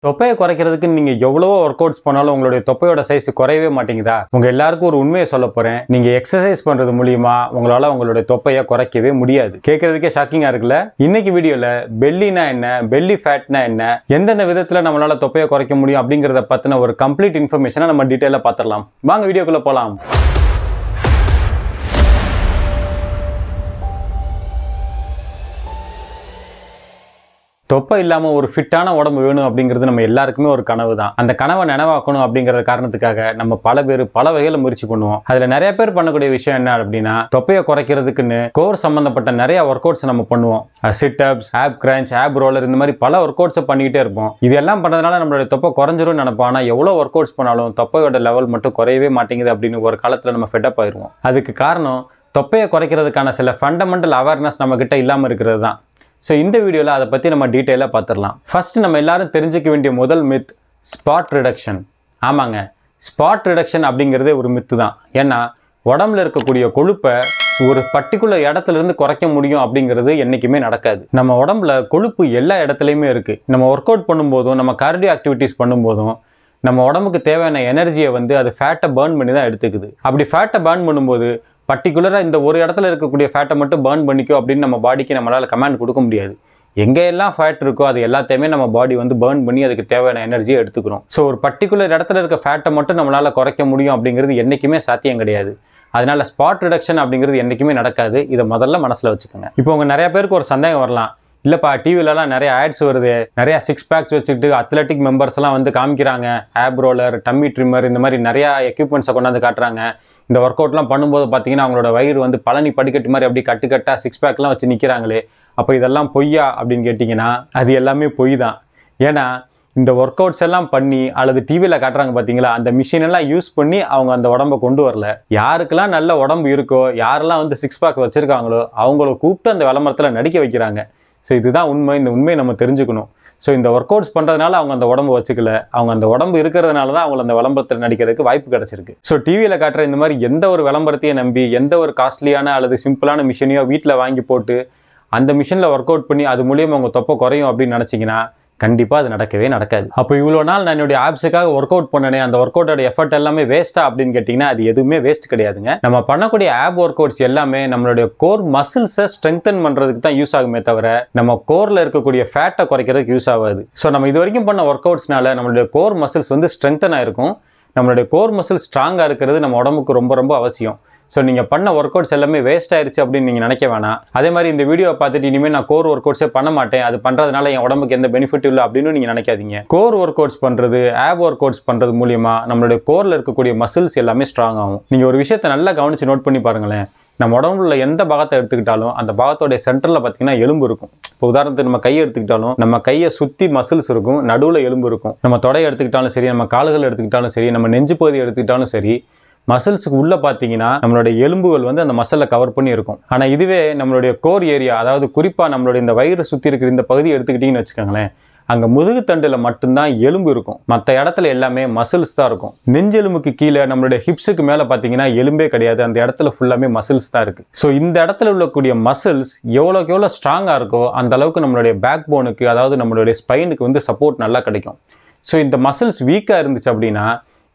தொப்பையை குறைக்கிறதுக்கு நீங்க எவ்வளவோ ஒர்க் அவுட்ஸ் பண்ணாலும் உங்களுடைய தொப்பையோட சைஸ் குறையவே மாட்டேங்குதா? உங்க எல்லாருக்கும் ஒரு உண்மையை சொல்ல போறேன். நீங்க எக்ஸசைஸ் பண்றது மூலியமா உங்களால உங்களுடைய தொப்பையை குறைக்கவே முடியாது. கேட்கறதுக்கே ஷாக்கிங்கா இருக்குல்ல? இன்னைக்கு வீடியோல பெல்லினா என்ன, பெல்லி ஃபேட்னா என்ன, எந்தெந்த விதத்துல நம்மளால தொப்பையை குறைக்க முடியும் அப்படிங்கறத பத்தின ஒரு கம்ப்ளீட் இன்ஃபர்மேஷனை நம்ம டீடைலா பார்த்துடலாம். வாங்க வீடியோக்குள்ள போலாம். தொப்பை இல்லாம ஒரு ஃபிட்டான உடம்பு வேணும் அப்படிங்கிறது நம்ம எல்லாருக்குமே ஒரு கனவு தான். அந்த கனவை நினைவாக்கணும் அப்படிங்கிற காரணத்துக்காக நம்ம பல பேர் பல வகையில முயற்சி பண்ணுவோம். அதுல நிறைய பேர் பண்ணக்கூடிய விஷயம் என்ன அப்படின்னா, தொப்பையை குறைக்கிறதுக்குன்னு கோர் சம்பந்தப்பட்ட நிறைய ஒர்க் அவுட்ஸ் நம்ம பண்ணுவோம். Sit ups, ab crunch, ab roller, இந்த மாதிரி பல ஒர்க் அவுட்ஸ் பண்ணிக்கிட்டே இருப்போம். இது எல்லாம் பண்றதுனால நம்மளுடைய தொப்பை குறைஞ்சிரும் நினைப்போம். ஆனா எவ்வளவு ஒர்க் அவுட்ஸ் பண்ணாலும் தொப்பையோட லெவல் மட்டும் குறையவே மாட்டேங்குது அப்படின்னு ஒரு காலத்துல நம்ம ஃபெட்டப் ஆயிருவோம். அதுக்கு காரணம் தொப்பையை குறைக்கிறதுக்கான சில ஃபண்டமெண்டல் அவேர்னஸ் நம்ம கிட்ட இல்லாம இருக்கிறது தான். ஸோ இந்த வீடியோவில் அதை பற்றி நம்ம டீட்டெயிலாக பார்த்துடலாம். ஃபர்ஸ்ட் நம்ம எல்லாரும் தெரிஞ்சுக்க வேண்டிய முதல் மித் ஸ்பாட் ரிடக்ஷன். ஆமாங்க, ஸ்பாட் ரிடக்ஷன் அப்படிங்கிறதே ஒரு மித்து தான். ஏன்னா உடம்புல இருக்கக்கூடிய கொழுப்பை ஒரு பர்டிகுலர் இடத்துல இருந்து குறைக்க முடியும் அப்படிங்கிறது என்றைக்குமே நடக்காது. நம்ம உடம்புல கொழுப்பு எல்லா இடத்துலையுமே இருக்குது. நம்ம ஒர்க் அவுட் பண்ணும்போதும் நம்ம கார்டியோ ஆக்டிவிட்டீஸ் பண்ணும்போதும் நம்ம உடம்புக்கு தேவையான எனர்ஜியை அது ஃபேட்டை பர்ன் பண்ணி தான் எடுத்துக்குது. அப்படி ஃபேட்டை பர்ன் பண்ணும்போது பர்டிகுலராக இந்த ஒரு இடத்துல இருக்கக்கூடிய ஃபேட்டை மட்டும் பர்ன் பண்ணிக்கோ அப்படின்னு நம்ம பாடிக்கு நம்மளால் கமாண்ட் கொடுக்க முடியாது. எங்கே எல்லாம் ஃபேட் இருக்கோ அது எல்லாத்தையுமே நம்ம பாடி பர்ன் பண்ணி அதுக்கு தேவையான எனர்ஜியை எடுத்துக்கிறோம். ஸோ ஒரு பர்டிகுலர் இடத்துல இருக்க ஃபேட்டை மட்டும் நம்மளால் குறைக்க முடியும் அப்படிங்கிறது என்றைக்குமே சாத்தியம் கிடையாது. அதனால ஸ்பாட் ரிடக்ஷன் அப்படிங்கிறது என்றைக்குமே நடக்காது. இதை முதல்ல மனசில் வச்சுக்கோங்க. இப்போ உங்கள் நிறைய பேருக்கு ஒரு சந்தேகம் வரலாம். இல்லைப்பா, டிவிலலாம் நிறைய ஆட்ஸ் வருது, நிறைய சிக்ஸ் பேக்ஸ் வச்சுக்கிட்டு அத்லெட்டிக் மெம்பர்ஸ் எல்லாம் காமிக்கிறாங்க, ஆப் ரோலர், டம்மி ட்ரிம்மர், இந்த மாதிரி நிறையா எக்யூப்மெண்ட்ஸை கொண்டாந்து காட்டுறாங்க. இந்த ஒர்க் அவுட்லாம் பண்ணும்போது பார்த்தீங்கன்னா அவங்களோட வயிறு பழனி படிக்கட்டு மாதிரி அப்படி கட்டுக்கட்டாக சிக்ஸ் பேக்லாம் வச்சு நிற்கிறாங்களே, அப்போ இதெல்லாம் பொய்யா அப்படின்னு கேட்டிங்கன்னா அது எல்லாமே பொய் தான். ஏன்னா இந்த ஒர்க் அவுட்ஸ் எல்லாம் பண்ணி அல்லது டிவியில் காட்டுறாங்க பார்த்தீங்களா, அந்த மிஷின் எல்லாம் யூஸ் பண்ணி அவங்க அந்த உடம்பை கொண்டு வரல. யாருக்கெல்லாம் நல்ல உடம்பு இருக்கோ, யாரெல்லாம் சிக்ஸ் பேக் வச்சுருக்காங்களோ அவங்கள கூப்பிட்டு அந்த விளம்பரத்தில் நடிக்க வைக்கிறாங்க. ஸோ இதுதான் உண்மை. இந்த உண்மையை நம்ம தெரிஞ்சுக்கணும். ஸோ இந்த ஒர்க் அவுட்ஸ் பண்ணுறதுனால அவங்க அந்த உடம்பு வச்சுக்கல, அவங்க அந்த உடம்பு இருக்கிறதுனால தான் அவங்க அந்த விளம்பரத்தில் நடிக்கிறதுக்கு வாய்ப்பு கிடச்சிருக்கு. ஸோ டிவியில் காட்டுற இந்த மாதிரி எந்த ஒரு விளம்பரத்தையும் நம்பி எந்த ஒரு காஸ்ட்லியான அல்லது சிம்பிளான மிஷினையோ வீட்டில் வாங்கி போட்டு அந்த மிஷினில் ஒர்க் அவுட் பண்ணி அது மூலியமாக உங்கள் தொப்பை குறையும் அப்படின்னு நினச்சிங்கன்னா கண்டிப்பாக அது நடக்கவே நடக்காது. அப்போ இவ்வளோ நாள் நான் என்னுடைய ஆப்ஸுக்காக ஒர்க் அவுட் பண்ணனே, அந்த ஒர்க் அவுட்டோட எஃபர்ட் எல்லாமே வேஸ்ட்டா அப்படின்னு கேட்டிங்கன்னா அது எதுவுமே வேஸ்ட் கிடையாதுங்க. நம்ம பண்ணக்கூடிய ஆப் ஒர்க் அவுட்ஸ் எல்லாமே நம்மளுடைய கோர் மசில்ஸை ஸ்ட்ரெங்தன் பண்ணுறதுக்கு தான் யூஸ் ஆகுமே தவிர நம்ம கோரில் இருக்கக்கூடிய ஃபேட்டை குறைக்கிறதுக்கு யூஸ் ஆகாது. ஸோ நம்ம இது வரைக்கும் பண்ண ஒர்க் அவுட்ஸ்னால நம்மளுடைய கோர் மசில்ஸ் ஸ்ட்ரெங்தன் ஆயிருக்கும். நம்மளுடைய கோர் மசில் ஸ்ட்ராங்காக இருக்கிறது நம்ம உடம்புக்கு ரொம்ப ரொம்ப அவசியம். ஸோ நீங்கள் பண்ண ஒர்க் அவுட்ஸ் எல்லாமே வேஸ்ட் ஆயிடுச்சு அப்படின்னு நீங்கள் நினைக்க வேணாம். அதே மாதிரி இந்த வீடியோவை பார்த்துட்டு இனிமேல் நான் கோர் ஒர்க் அவுட்ஸே பண்ண மாட்டேன், அது பண்ணுறதுனால என் உடம்புக்கு எந்த பெனிஃபிட் இல்லை அப்படின்னு நீங்கள் நினைக்காதீங்க. கோர் ஒர்க் அவுட்ஸ் பண்ணுறது, ஆப் ஒர்க் அவுட்ஸ் பண்ணுறது மூலியமா நம்மளுடைய கோரில் இருக்கக்கூடிய மசில்ஸ் எல்லாமே ஸ்ட்ராங் ஆகும். நீங்கள் ஒரு விஷயத்தை நல்லா கவனித்து நோட் பண்ணி பாருங்களேன். நம்ம உடம்புல எந்த பாகத்தை எடுத்துக்கிட்டாலும் அந்த பாகத்தோடைய சென்டரில் பார்த்தீங்கன்னா எலும்பு இருக்கும். இப்போ உதாரணத்துக்கு நம்ம கையை எடுத்துக்கிட்டாலும் நம்ம கையை சுற்றி மசில்ஸ் இருக்கும், நடுவில் எலும்பு இருக்கும். நம்ம தொடையை எடுத்துக்கிட்டாலும் சரி, நம்ம கால்கள் எடுத்துக்கிட்டாலும் சரி, நம்ம நெஞ்சு பகுதி எடுத்துக்கிட்டாலும் சரி, மசில்ஸுக்கு உள்ளே பார்த்தீங்கன்னா நம்மளுடைய எலும்புகள் அந்த மசிலில் கவர் பண்ணி இருக்கும். ஆனால் இதுவே நம்மளுடைய கோர் ஏரியா, அதாவது குறிப்பாக நம்மளுடைய இந்த வயிறு சுற்றி இருக்கிற இந்த பகுதி எடுத்துக்கிட்டிங்கன்னு வச்சுக்கோங்களேன், அங்கே முதுகுத்தண்டில் மட்டும்தான் எலும்பு இருக்கும். மற்ற இடத்துல எல்லாமே மசில்ஸ் தான் இருக்கும். நெஞ்செலும்புக்கு கீழே நம்மளுடைய ஹிப்ஸுக்கு மேலே பார்த்தீங்கன்னா எலும்பே கிடையாது, அந்த இடத்துல ஃபுல்லாமே மசில்ஸ் தான் இருக்குது. ஸோ இந்த இடத்துல உள்ளக்கூடிய மசில்ஸ் எவ்வளோக்கு எவ்வளோ ஸ்ட்ராங்காக இருக்கோ அந்த அளவுக்கு நம்மளுடைய பேக் போனுக்கு, அதாவது நம்மளுடைய ஸ்பைனுக்கு சப்போர்ட் நல்லா கிடைக்கும். ஸோ இந்த மசில்ஸ் வீக்காக இருந்துச்சு அப்படின்னா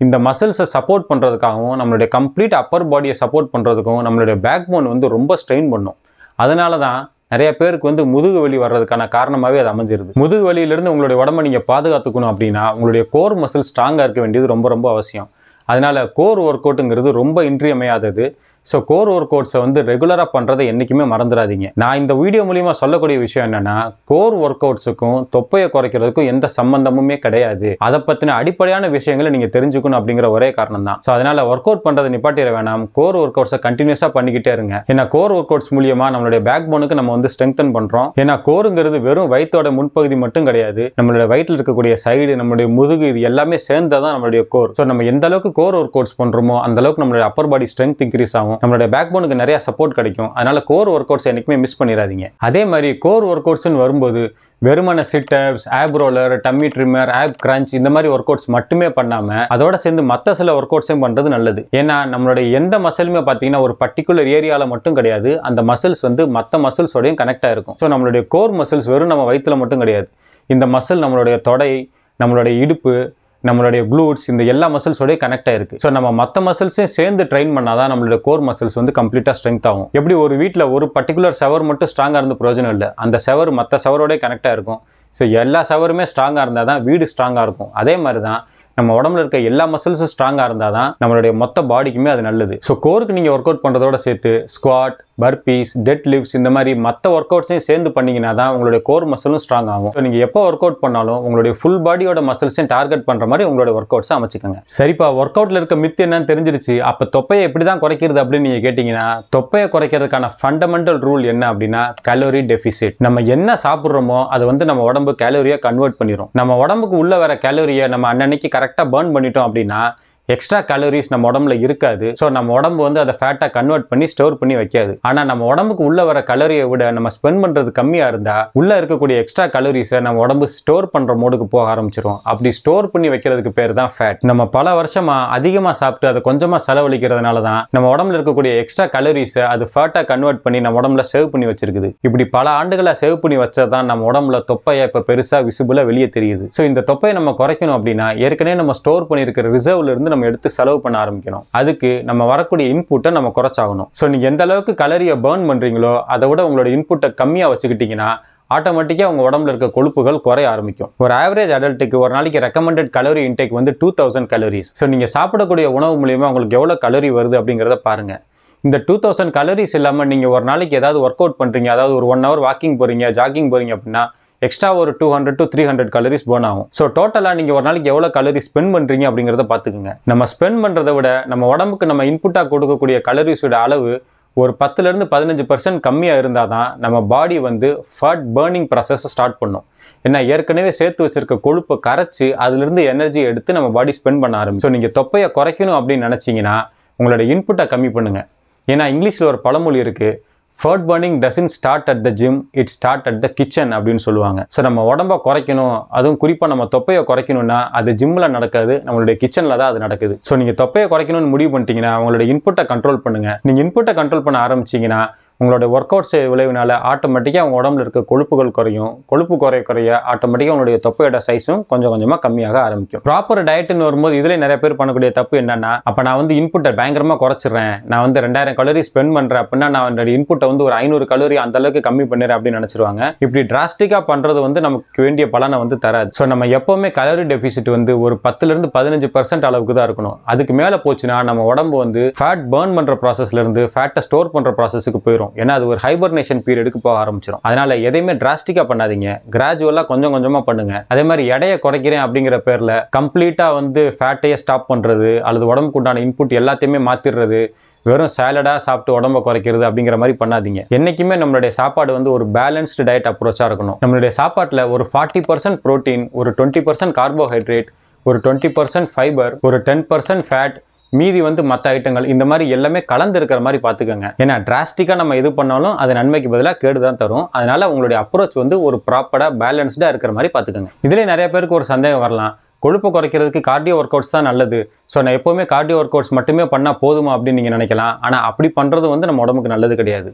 இந்த மசில்ஸை சப்போர்ட் பண்ணுறதுக்காகவும் நம்மளுடைய கம்ப்ளீட் அப்பர் பாடியை சப்போர்ட் பண்ணுறதுக்கும் நம்மளுடைய பேக் போன் ரொம்ப ஸ்ட்ரெயின் பண்ணும். அதனால தான் நிறைய பேருக்கு முதுகு வலி வர்றதுக்கான காரணமாகவே அது அமைஞ்சிருது. முதுகு வலியிலிருந்து உங்களுடைய உடம்பை நீங்கள் பாதுகாத்துக்கணும் அப்படின்னா உங்களுடைய கோர் மசில் ஸ்ட்ராங்காக இருக்க வேண்டியது ரொம்ப ரொம்ப அவசியம். அதனால கோர் ஒர்க் அவுட்டுங்கிறது ரொம்ப இன்றியமையாதது. ஸோ கோர் ஒர்க் அவுட்ஸை ரெகுலராக பண்ணுறதை என்றைக்குமே மறந்துடாதீங்க. நான் இந்த வீடியோ மூலிமா சொல்லக்கூடிய விஷயம் என்னென்னா, கோர் ஒர்க் அவுட்ஸுக்கும் தொப்பையை குறைக்கிறதுக்கும் எந்த சம்பந்தமுமே கிடையாது. அதை பற்றின அடிப்படையான விஷயங்களை நீங்கள் தெரிஞ்சுக்கணும் அப்படிங்கிற ஒரே காரணம் தான். ஸோ அதனால் ஒர்க் அவுட் பண்ணுறதை நிப்பாட்டிட வேணாம், கோர் ஒர்க் அவுட்ஸை கண்டினியூஸாக பண்ணிக்கிட்டே இருங்க. ஏன்னா கோர் ஒர்க் அவுட்ஸ் மூலியமாக நம்மளுடைய பேக் போனுக்கு நம்ம ஸ்ட்ரெங்தன் பண்ணுறோம். ஏன்னா கோருங்கிறது வெறும் வயிற்றோட முன்பகுதி மட்டும் கிடையாது, நம்மளுடைய வயிற்றில் இருக்கக்கூடிய சைடு, நம்மளுடைய முதுகு, இது எல்லாமே சேர்ந்ததான் நம்மளுடைய கோர். ஸோ நம்ம எந்த அளவுக்கு கோர் ஒர்க் அவுட்ஸ் பண்ணுறோமோ அந்த அளவுக்கு நம்மளுடைய அப்பர் பாடி ஸ்ட்ரென்த் இன்க்ரீஸ் ஆகும், நம்மளுடைய பேக் போனுக்கு நிறைய சப்போர்ட் கிடைக்கும். அதனால கோர் ஒர்க் அவுட்ஸ் என்னைக்குமே மிஸ் பண்ணிடாதீங்க. அதே மாதிரி கோர் ஒர்க் அவுட்ஸ்னு வரும்போது வெறுமன sit ups, ab roller, tummy trimmer, ab crunch இந்த மாதிரி ஒர்க் அவுட்ஸ் மட்டுமே பண்ணாம அதோட சேர்ந்து மற்ற சில ஒர்க் அவுட்ஸையும் பண்றது நல்லது. ஏன்னா நம்மளுடைய எந்த மசிலுமே பார்த்தீங்கன்னா ஒரு பர்டிகுலர் ஏரியாவில் மட்டும் கிடையாது, அந்த மசில்ஸ் மற்ற மசில்ஸோடையும் கனெக்ட் ஆயிருக்கும். ஸோ நம்மளுடைய கோர் மசில்ஸ் வெறும் நம்ம வயிற்றுல மட்டும் கிடையாது. இந்த மசில் நம்மளுடைய தொடை, நம்மளுடைய இடுப்பு, நம்மளுடைய க்ளூட்ஸ், இந்த எல்லா மசில்ஸோடய கனெக்ட் ஆயிருக்கு. ஸோ நம்ம மற்ற மசில்ஸையும் சேர்ந்து ட்ரெயின் பண்ணாதான் நம்மளுடைய கோர் மசில்ஸ் வந்து கம்ப்ளீட்டாக ஸ்ட்ரென்த் ஆகும். எப்படி ஒரு வீட்டில் ஒரு பர்டிகுலர் செவர் மட்டும் ஸ்ட்ராங்காக இருந்து பிரயோஜனம் இல்லை, அந்த செவர் மற்ற செவரோடய கனெக்டாக இருக்கும். ஸோ எல்லா செவருமே ஸ்ட்ராங்காக இருந்தால் தான் வீடு ஸ்ட்ராங்காக இருக்கும். அதே மாதிரி தான் நம்ம உடம்புல இருக்க எல்லா மசில்ஸும் ஸ்ட்ராங்காக இருந்தால் தான் நம்மளுடைய மொத்த பாடிக்குமே அது நல்லது. ஸோ கோருக்கு நீங்கள் ஒர்க் அவுட் பண்ணுறதோட சேர்த்து ஸ்குவாட், பர்பீஸ், டெட் லிஃப்ட்ஸ் இந்த மாதிரி மற்ற ஒர்க் அவுட்ஸையும் சேர்ந்து பண்ணிங்கன்னா தான் உங்களுடைய கோர் மசிலும் ஸ்ட்ராங் ஆகும். ஸோ நீங்கள் எப்போ ஒர்க் அவுட் பண்ணாலும் உங்களுடைய ஃபுல் பாடியோட மசில்ஸையும் டார்கெட் பண்ணுற மாதிரி உங்களுடைய ஒர்க் அவுட்ஸை அமைச்சிக்கோங்க. சரிப்பா, ஒர்க் அவுட்டில் இருக்க மித்து என்னன்னு தெரிஞ்சிருச்சு, அப்போ தொப்பையை எப்படி தான் குறைக்கிறது அப்படின்னு நீங்கள் கேட்டிங்கன்னா, தொப்பையை குறைக்கிறதுக்கான ஃபண்டமெண்டல் ரூல் என்ன அப்படின்னா கலோரி டெஃபிசிட். நம்ம என்ன சாப்பிட்றோமோ அதை வந்து நம்ம உடம்பு கேலோரியாக கன்வெர்ட் பண்ணிடும். நம்ம உடம்புக்கு உள்ள வர கேலோரியை நம்ம அன்னன்னைக்கு கரெக்டாக பர்ன் பண்ணிட்டோம் அப்படின்னா எக்ஸ்ட்ரா கேலரிஸ் நம்ம உடம்புல இருக்காது. ஸோ நம்ம உடம்பு வந்து அதை ஃபேட்டாக கன்வெர்ட் பண்ணி ஸ்டோர் பண்ணி வைக்காது. ஆனால் நம்ம உடம்புக்கு உள்ள வர கலரியை விட நம்ம ஸ்பெண்ட் பண்ணுறது கம்மியாக இருந்தால் உள்ள இருக்கக்கூடிய எக்ஸ்ட்ரா கலரிஸை நம்ம உடம்பு ஸ்டோர் பண்ணுற மோடுக்கு போக ஆரம்பிச்சிடும். அப்படி ஸ்டோர் பண்ணி வைக்கிறதுக்கு பேர் தான் ஃபேட். நம்ம பல வருஷமாக அதிகமாக சாப்பிட்டு அதை கொஞ்சமாக செலவழிக்கிறதுனால தான் நம்ம உடம்புல இருக்கக்கூடிய எக்ஸ்ட்ரா கலரிஸை அது ஃபேட்டாக கன்வெர்ட் பண்ணி நம்ம உடம்புல சேவ் பண்ணி வச்சிருக்குது. இப்படி பல ஆண்டுகளை சேவ் பண்ணி வச்சதான் நம்ம உடம்புல தொப்பையை இப்போ பெருசாக விசிபிளாக வெளியே தெரியுது. ஸோ இந்த தொப்பையை நம்ம குறைக்கணும் அப்படின்னா ஏற்கனவே நம்ம ஸ்டோர் பண்ணியிருக்கிற ரிசர்வ்ல இருந்து நம்ம எடுத்து செலவு பண்ண ஆரம்பிக்கணும். அதுக்கு நம்ம வரக்கூடிய இன்புட்டை நம்ம குறைச்சாகணும். ஸோ நீங்க எந்த அளவுக்கு கலரியை பர்ன் பண்றீங்களோ அதை விட உங்களோட இன்புட்டை கம்மியா வச்சுக்கிட்டீங்கன்னா ஆட்டோமேட்டிக்காக உங்கள் உடம்புல இருக்க கொழுப்புகள் குறைய ஆரம்பிக்கும். ஒரு ஆவரேஜ் அடல்ட்டுக்கு ஒரு நாளைக்கு ரெக்கமெண்டட் கலோரி இன்டேக் வந்து 2000 கலோரிஸ். ஸோ நீங்கள் சாப்பிடக்கூடிய உணவு மூலியமாக உங்களுக்கு எவ்வளோ கலோரி வருது அப்படிங்கிறத பாருங்கள். இந்த 2000 கலோரிஸ் இல்லாமல் நீங்கள் ஒரு நாளைக்கு ஏதாவது ஒர்க் அவுட் பண்ணுறீங்க, அதாவது ஒரு 1 hour வாக்கிங் போகிறீங்க, ஜாகிங் போகிறீங்க அப்படின்னா எக்ஸ்ட்ரா ஒரு 200 to 300 கலோரிஸ் பர்ன் ஆகும். ஸோ டோட்டலாக நீங்கள் ஒரு நாளைக்கு எவ்வளோ கலோரி ஸ்பெண்ட் பண்ணுறீங்க அப்படிங்கிறத பார்த்துக்குங்க. நம்ம ஸ்பெண்ட் பண்ணுறதை விட நம்ம உடம்புக்கு நம்ம இன்புட்டாக கொடுக்கக்கூடிய கலோரிஸோட அளவு ஒரு 10% 15% கம்மியாக இருந்தால் தான் நம்ம பாடி வந்து ஃபேட் பர்னிங் ப்ராசஸை ஸ்டார்ட் பண்ணும். ஏன்னா ஏற்கனவே சேர்த்து வச்சிருக்க கொழுப்பை கரைச்சி அதிலிருந்து எனர்ஜி எடுத்து நம்ம பாடி ஸ்பெண்ட் பண்ண ஆரம்பிக்கும். ஸோ நீங்கள் தொப்பையை குறைக்கணும் அப்படின்னு நினச்சிங்கன்னா உங்களோட இன்புட்டை கம்மி பண்ணுங்கள். ஏன்னா இங்கிலீஷில் ஒரு பழமொழி இருக்குது, fat burning doesn't start at the gym, it start at the kitchen அப்படின்னு சொல்லுவாங்க. ஸோ நம்ம உடம்பை குறைக்கணும், அதுவும் குறிப்பாக நம்ம தொப்பையை குறைக்கணும்னா அது ஜிம்மில் நடக்காது, நம்மளுடைய கிச்சனில் தான் அது நடக்குது. ஸோ நீங்கள் தொப்பையை குறைக்கணும்னு முடிவு பண்ணிட்டீங்கன்னா உங்களோட இன்புட்டை கண்ட்ரோல் பண்ணுங்கள். நீங்கள் இன்புட்டை கண்ட்ரோல் பண்ண ஆரம்பிச்சிங்கன்னா உங்களோட ஒர்க் அவுட்ஸ் விளைவுனால ஆட்டோமேட்டிக்காக உங்கள் உடம்புல இருக்க கொழுப்புகள் குறையும். கொழுப்பு குறைய ஆட்டோமேட்டிக்காக உங்களுடைய தொப்பையோட சைஸும் கொஞ்சம் கொஞ்சமாக கம்மியாக ஆரம்பிக்கும். ப்ராப்பர் டயட்னு வரும்போது இதில் நிறைய பேர் பண்ணக்கூடிய தப்பு என்னன்னா, அப்போ நான் வந்து இன்புட்டை பயங்கரமாக குறைச்சிடுறேன், நான் வந்து 2000 கலோரி ஸ்பெண்ட் பண்ணுறேன் அப்படின்னா நான் என்னோட இன்புட்டை வந்து ஒரு 500 கலோரி அந்த அளவுக்கு கம்மி பண்ணிடுறேன் அப்படின்னு நினச்சிருவாங்க. இப்படி டிராஸ்டிக்காக பண்ணுறது வந்து நமக்கு வேண்டிய பலனை வந்து தராது. ஸோ நம்ம எப்போவுமே கலோரி டெபிசிட் வந்து ஒரு 10% 15% அளவுக்கு தான் இருக்கணும். அதுக்கு மேலே போச்சுன்னா நம்ம உடம்பு வந்து ஃபேட் பர்ன் பண்ணுற ப்ராசஸ்லேருந்து ஃபேட்டை ஸ்டோர் பண்ணுற ப்ராசஸுக்கு போயிடும். ஏன்னா அது ஒரு ஹைபர்னேஷன் பீரியடுக்கு போக ஆரம்பிச்சிடும். அதனால எதையுமே டிராஸ்டிக்கா பண்ணாதீங்க, கிராஜுவலா கொஞ்சம் கொஞ்சமா பண்ணுங்க. அதே மாதிரி எடையை குறைக்கிறேன் அப்படிங்கிற பேர்ல கம்ப்ளீட்டா வந்து ஃபேட்டையே ஸ்டாப் பண்றது அல்லது உடம்புக்கு உண்டான இன்புட் எல்லாத்தையுமே மாத்திடுறது, வெறும் சாலடா சாப்பிட்டு உடம்பை குறைக்கிறது அப்படிங்கிற மாதிரி பண்ணாதீங்க. என்னைக்குமே நம்மளுடைய சாப்பாடு வந்து ஒரு பேலன்ஸ்டு டயட் அப்ரோச்சா இருக்கணும். நம்மளுடைய சாப்பாட்டில் ஒரு 40% புரோட்டீன், ஒரு 20% கார்போஹைட்ரேட், ஒரு 20% ஃபைபர், ஒரு 10% ஃபேட், மீதி வந்து மற்ற ஐட்டங்கள் இந்த மாதிரி எல்லாமே கலந்து இருக்கிற மாதிரி பார்த்துக்கோங்க. ஏன்னா டிராஸ்டிக்காக நம்ம எது பண்ணாலும் அது நன்மைக்கு பதிலாக கேடு தான் தரும். அதனால உங்களுடைய அப்ரோச் வந்து ஒரு ப்ராப்பராக பேலன்ஸ்டாக இருக்கிற மாதிரி பார்த்துக்கோங்க. இதிலே நிறைய பேருக்கு ஒரு சந்தேகம் வரலாம், கொழுப்பு குறைக்கிறதுக்கு கார்டியோ ஒர்க் அவுட்ஸ் தான் நல்லது, ஸோ நான் எப்போவுமே கார்டியோ ஒர்க் அவுட்ஸ் மட்டுமே பண்ணால் போதுமா அப்படின்னு நீங்கள் நினைக்கலாம். ஆனால் அப்படி பண்ணுறது வந்து நம்ம உடம்புக்கு நல்லது கிடையாது.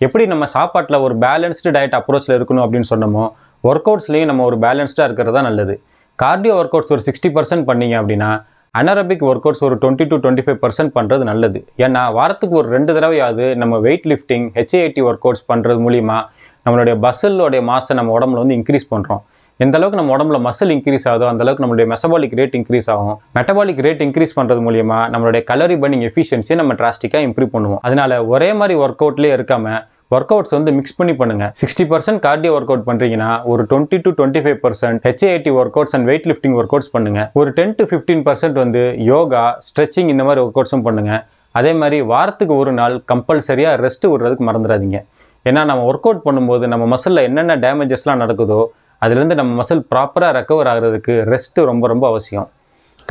எப்படி நம்ம சாப்பாட்டில் ஒரு பேலன்ஸ்டு டயட் அப்ரோச்சில் இருக்கணும் அப்படின்னு சொன்னோமோ ஒர்க் அவுட்ஸ்லேயும் நம்ம ஒரு பேலன்ஸ்டாக இருக்கிறது தான் நல்லது. கார்டியோ ஒர்க் அவுட்ஸ் ஒரு 60% பண்ணீங்க அப்படின்னா அனரபிக் ஒர்க் அவுட்ஸ் ஒரு 20 to 25% பண்ணுறது நல்லது. ஏன்னா வாரத்துக்கு ஒரு 2 தடவையாவது நம்ம weight lifting, HIIT work outs பண்ணுறது மூலிமா நம்மளுடைய மசிலோடைய மாஸை நம்ம உடம்புல வந்து இன்க்ரீஸ் பண்ணுறோம். எந்த அளவுக்கு நம்ம உடம்புல மசில் இன்க்ரீஸ் ஆகுதோ அந்த அளவுக்கு நம்மளுடைய மெட்டபாலிக் ரேட் இன்க்ரீஸ் ஆகும். மெட்டபாலிக் ரேட் இன்க்ரீஸ் பண்ணுறது மூலிமா நம்மளுடைய கலரி பர்னிங் எஃபிஷியன்சியை நம்ம டிராஸ்டிக்காக இம்ப்ரூவ் பண்ணுவோம். அதனால ஒரே மாதிரி ஒர்க் அவுட்லேயே இருக்காமல் ஒர்க் அவுட்ஸ் வந்து மிக்ஸ் பண்ணி பண்ணுங்க. 60% கார்டியோ ஒர்க் அவுட் பண்றீங்கன்னா ஒரு 20 to 25% HIIT work outs and weight lifting work outs பண்ணுங்க. ஒரு 10 to 15% வந்து யோகா, ஸ்ட்ரெச்சிங் இந்த மாதிரி ஒர்க் அவுட்ஸும் பண்ணுங்க. அதே மாதிரி வாரத்துக்கு ஒரு நாள் கம்பல்சரியா ரெஸ்ட் விடுறதுக்கு மறந்துடாதீங்க. ஏன்னா நம்ம ஒர்க் அவுட் பண்ணும்போது நம்ம மசில்ல என்னென்ன டேமேஜஸ்லாம் நடக்குதோ அதுலேருந்து நம்ம மசில் ப்ராப்பராக ரெக்கவர் ஆகிறதுக்கு ரெஸ்ட் ரொம்ப ரொம்ப அவசியம்.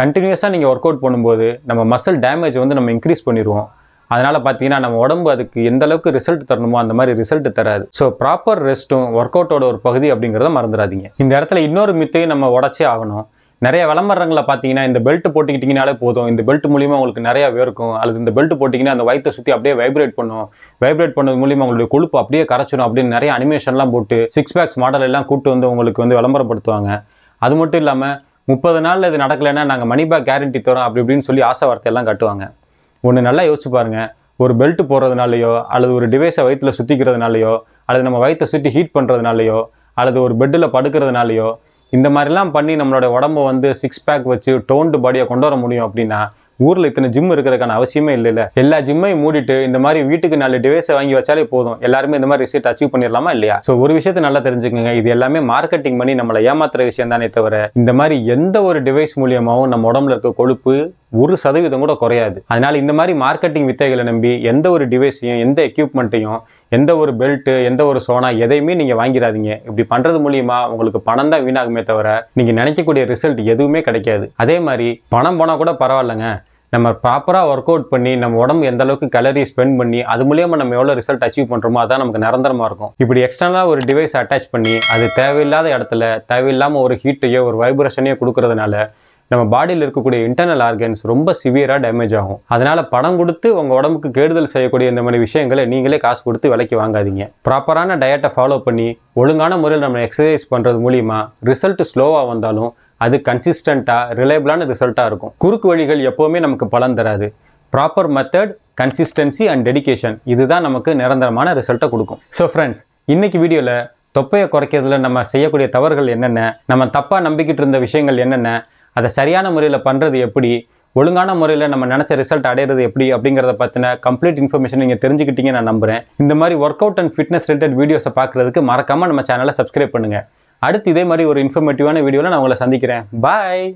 கண்டினியூஸாக நீங்கள் ஒர்க் அவுட் பண்ணும்போது நம்ம மசில் டேமேஜ் வந்து நம்ம இன்க்ரீஸ் பண்ணிடுவோம். அதனால் பார்த்தீங்கன்னா நம்ம உடம்பு அதுக்கு எந்த அளவுக்கு ரிசல்ட் தரணுமோ அந்த மாதிரி ரிசல்ட் தராது. ஸோ ப்ராப்பர் ரெஸ்ட்டும் ஒர்க் அவுட்டோட ஒரு பகுதி அப்படிங்கிறத மறந்துடாதீங்க. இந்த இடத்துல இன்னொரு மித்தையும் நம்ம உடச்சே ஆகணும். நிறைய விளம்பரங்களை பார்த்தீங்கன்னா இந்த பெல்ட் போட்டுக்கிட்டிங்கனாலே போதும், இந்த பெல்ட் மூலிமா உங்களுக்கு நிறையா வேர்க்கும், அல்லது இந்த பெல்ட் போட்டிங்கன்னா அந்த வயிற்றை சுற்றி அப்படியே வைப்ரேட் பண்ணும், வைப்ரேட் பண்ணது மூலிமா உங்களுடைய கொழுப்பு அப்படியே கரைச்சிடும் அப்படின்னு நிறைய அனிமேஷன்லாம் போட்டு 6 பேக்ஸ் மாடல் எல்லாம் கூப்பிட்டு வந்து உங்களுக்கு வந்து விளம்பரப்படுத்துவாங்க. அது மட்டும் இல்லாமல் 30 நாளில் இது நடக்கலைன்னா நாங்கள் மணி பேக் கேரண்டி தரோம் அப்படி இப்படின்னு சொல்லி ஆசை வார்த்தையெல்லாம் கட்டுவாங்க. ஒன்று நல்லா யோசிச்சு பாருங்கள், ஒரு பெல்ட் போடுறதுனாலையோ அல்லது ஒரு டிவைஸை வயிற்றில் சுற்றிக்கிறதுனாலையோ அல்லது நம்ம வயிற்றை சுற்றி ஹீட் பண்ணுறதுனாலையோ அல்லது ஒரு பெட்டில் படுக்கிறதுனாலையோ இந்த மாதிரிலாம் பண்ணி நம்மளோட உடம்பை வந்து 6 பேக் வச்சு டோன்டு பாடியை கொண்டு வர முடியும் அப்படின்னா ஊரில் இத்தனை ஜிம் இருக்கிறதுக்கான அவசியமே இல்லை. எல்லா ஜிம்மையும் மூடிட்டு இந்த மாதிரி வீட்டுக்கு 4 டிவைஸை வாங்கி வச்சாலே போதும், எல்லாருமே இந்த மாதிரி ரிசல்ட் அச்சீவ் பண்ணிடலாமா இல்லையா? ஸோ ஒரு விஷயத்தை நல்லா தெரிஞ்சுக்கோங்க, இது எல்லாமே மார்க்கெட்டிங் பண்ணி நம்மளை ஏமாத்துற விஷயம் தானே தவிர இந்த மாதிரி எந்த ஒரு டிவைஸ் மூலியமாகவும் நம்ம உடம்புல இருக்க கொழுப்பு 1% கூட குறையாது. அதனால இந்த மாதிரி மார்க்கெட்டிங் வித்தைகளை நம்பி எந்த ஒரு டிவைஸையும் எந்த எக்யூப்மெண்ட்டையும் எந்த ஒரு பெல்ட்டு எந்த ஒரு சோனா எதையுமே நீங்கள் வாங்கிடாதீங்க. இப்படி பண்ணுறது மூலியமா உங்களுக்கு பணம் தான் வீணாகுமே தவிர நீங்கள் நினைக்கக்கூடிய ரிசல்ட் எதுவுமே கிடைக்காது. அதே மாதிரி பணம் போனால் கூட பரவாயில்லைங்க, நம்ம ப்ராப்பராக ஒர்க் அவுட் பண்ணி நம்ம உடம்பு எந்த அளவுக்கு கலரி ஸ்பெண்ட் பண்ணி அது மூலியமாக நம்ம எவ்வளோ ரிசல்ட் அச்சீவ் பண்ணுறோமோ அதான் நமக்கு நிரந்தரமாக இருக்கும். இப்படி எக்ஸ்டர்னலாக ஒரு டிவைஸ் அட்டாச் பண்ணி அது தேவையில்லாத இடத்துல தேவையில்லாமல் ஒரு ஹீட்டையோ ஒரு வைப்ரேஷனையோ கொடுக்கறதுனால நம்ம பாடியில் இருக்கக்கூடிய இன்டர்னல் ஆர்கன்ஸ் ரொம்ப சிவியராக டேமேஜ் ஆகும். அதனால் பணம் கொடுத்து உங்கள் உடம்புக்கு கெடுதல் செய்யக்கூடிய இந்த மாதிரி விஷயங்களை நீங்களே காசு கொடுத்து விலைக்கு வாங்காதீங்க. ப்ராப்பரான டயட்டை ஃபாலோ பண்ணி ஒழுங்கான முறையில் நம்ம எக்ஸசைஸ் பண்ணுறது மூலிமா ரிசல்ட் ஸ்லோவாக வந்தாலும் அது கன்சிஸ்டண்ட்டாக ரிலையபிளான ரிசல்ட்டாக இருக்கும். குறுக்கு வழிகள் எப்போவுமே நமக்கு பலன் தராது. Proper method, consistency and dedication இதுதான் நமக்கு நிரந்தரமான ரிசல்ட்டை கொடுக்கும். ஸோ ஃப்ரெண்ட்ஸ், இன்னைக்கு வீடியோவில் தொப்பையை குறைக்கிறதுல நம்ம செய்யக்கூடிய தவறுகள் என்னென்ன, நம்ம தப்பாக நம்பிக்கிட்டு இருந்த விஷயங்கள் என்னென்ன, அதை சரியான முறையில் பண்ணுறது எப்படி, ஒழுங்கான முறையில் நம்ம நினச்ச ரிசல்ட் அடையிறது எப்படி அப்படிங்கிறத பற்றின கம்ப்ளீட் இன்ஃபர்மேஷன் நீங்கள் தெரிஞ்சுக்கிட்டீங்க நான் நம்புகிறேன். இந்த மாதிரி work out and fitness related வீடியோஸை பார்க்குறதுக்கு மறக்காமல் நம்ம சேனலை சப்ஸ்கிரைப் பண்ணுங்கள். அடுத்து இதே மாதிரி ஒரு இன்ஃபர்மேட்டிவான வீடியோவில் நான் உங்களை சந்திக்கிறேன். பாய்.